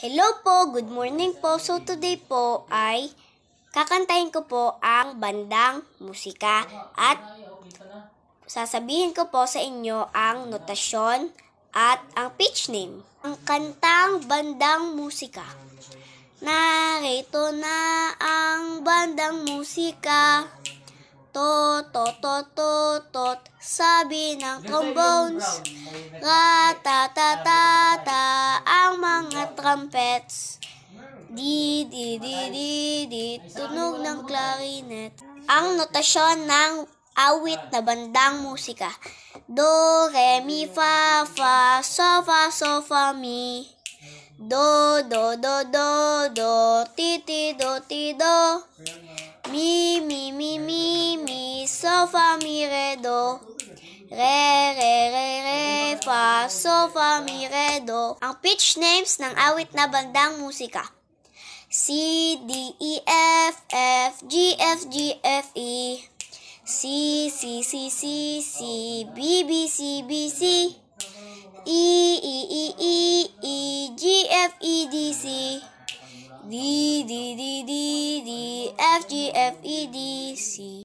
Hello po, good morning po. So today po ay kakantahin ko po ang bandang musika at sasabihin ko po sa inyo ang notasyon at ang pitch name. Ang kantang bandang musika. Narito na ang bandang musika. Tot, tot, tot, tot, tot, sabi ng trombones. Ratatatata, ang mga trumpets. Di, di, di, di, di, tunog ng clarinet. Ang notasyon ng awit na bandang musika. Do, re, mi, fa, fa, so, fa, mi. Do, do, do, do, do, ti, do, ti, do. Mi, mi, mi, mi, mi, so, fa, mi, re, do. Re, re, re, re, fa, so, fa, mi, re, do. Ang pitch names ng awit na bandang musika. C, D, E, F, F, G, F, G, F, E. C, C, C, C, C, B, B, C, B, C. E, E, E, E, E, G, F, E, D, C. D, D, D, D, D, F, G, F, E, D, C.